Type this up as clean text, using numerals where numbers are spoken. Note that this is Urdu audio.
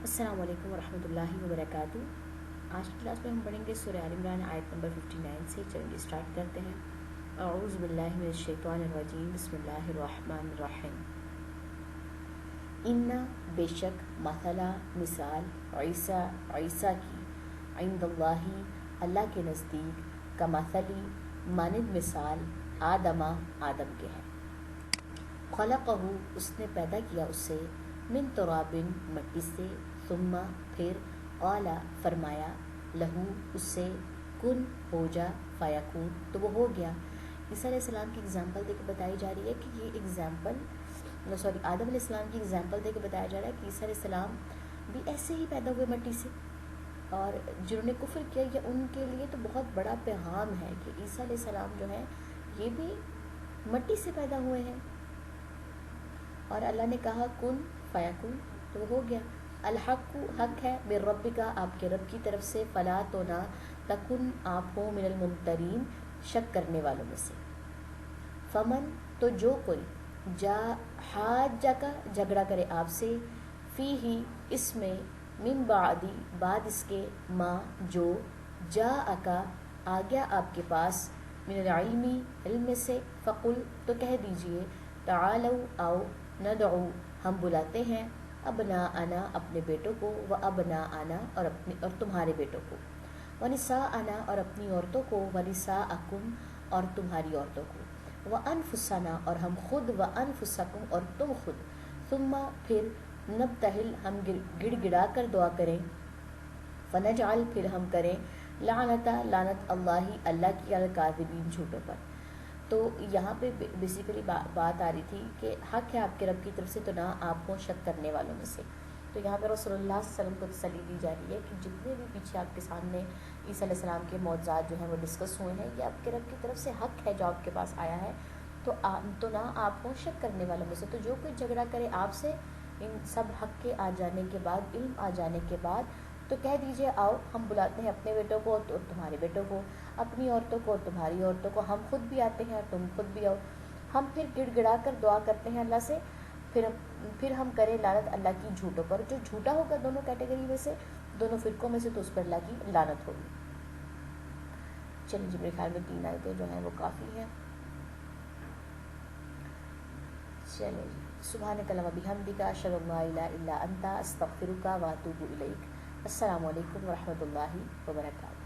السلام علیکم ورحمۃ اللہ وبرکاتہ۔ آج کی کلاس میں ہم پڑھیں گے سورہ آل عمران آیت نمبر 59 سے۔ چلیے اسٹارٹ کرتے ہیں۔ اعوذ باللہ من الشیطان الرجیم، بسم اللہ الرحمن الرحیم۔ انا بے شک، مثلا مثال، عیسیٰ کی، عند اللہ اللہ کے نزدیک، کمثلی مانند مثال، آدم کے ہے۔ خلقہ اس نے پیدا کیا اسے، من تراب مٹی سے، ثم پھر، قال فرمایا، لہو اس سے، کن ہو جا، فیکون تو وہ ہو گیا۔ عیسیٰ علیہ السلام کی اگزامپل دے کے بتائی جا رہی ہے کہ یہ آدم علیہ السلام کی اگزامپل دے کے بتایا جا رہا ہے کہ عیسیٰ علیہ السلام بھی ایسے ہی پیدا ہوئے مٹی سے، اور جنہوں نے کفر کیا یہ ان کے لیے تو بہت بڑا پیغام ہے کہ عیسیٰ علیہ السلام جو ہیں یہ بھی مٹی سے پیدا ہوئے ہیں، اور اللہ نے کہا کن فیکون تو ہو گیا۔ الحق حق ہے، من ربک آپ کے رب کی طرف سے، فلا تو نہ، تکن آپ ہو، من الممترین شک کرنے والوں میں سے۔ فمن تو جو کوئی، جا حاجک جھگڑا کرے آپ سے، فی ہی اس میں، من بعدی بعد اس کے، ما جو، جا اکا آ گیا آپ کے پاس، من العلمی علم میں سے، فقل تو کہہ دیجئے، تعالوا آؤ، ندعو ہم بلاتے ہیں، ابناءنا اپنے بیٹوں کو، و ابناءنا اور تمہارے بیٹوں کو، ونساءنا اور اپنی عورتوں کو، ونساءکم اور تمہاری عورتوں کو، وانفسنا اور ہم خود، وانفسکم اور تم خود، ثم پھر، نبتہل ہم گڑ گڑا کر دعا کریں، فنجعل پھر ہم کریں، لعنت اللہ کی، الکاذبین جھوٹوں پر۔ تو یہاں پہ بیسیکلی بات آ رہی تھی کہ حق ہے آپ کے رب کی طرف سے، تو نہ آپ کو شک کرنے والوں میں سے۔ تو یہاں پہ رسول اللہ صلی اللہ علیہ وسلم کو تسلی دی جا رہی ہے کہ جتنے بھی پیچھے آپ کے سامنے عیسیٰ علیہ السلام کے معجزات جو ہیں وہ ڈسکس ہوئے ہیں، یہ آپ کے رب کی طرف سے حق ہے جو آپ کے پاس آیا ہے، تو نہ آپ کو شک کرنے والوں میں سے۔ تو جو کوئی جھگڑا کرے آپ سے ان سب حق کے آ جانے کے بعد، علم آ جانے کے بعد، تو کہہ دیجئے آؤ ہم بلاتے ہیں اپنے بیٹوں کو اور تمہارے بیٹوں کو، اپنی عورتوں کو اور تمہاری عورتوں کو، ہم خود بھی آتے ہیں اور تم خود بھی آؤ، ہم پھر گڑ گڑا کر دعا کرتے ہیں اللہ سے، پھر ہم کریں لعنت اللہ کی جھوٹوں پر۔ جو جھوٹا ہوگا دونوں کیٹیگری میں سے، دونوں فرقوں میں سے، تو اس پر اللہ کی لعنت ہوگی۔ چلیے جی، میرے خیال میں 3 آیتیں جو ہیں وہ کافی ہیں۔ چلیں جی، سبحانک اللہم وبحمدک، اشہد ان لا الہ الا انت، استغفرک واتوب الیک۔ السلام علیکم ورحمۃ اللہ وبرکاتہ۔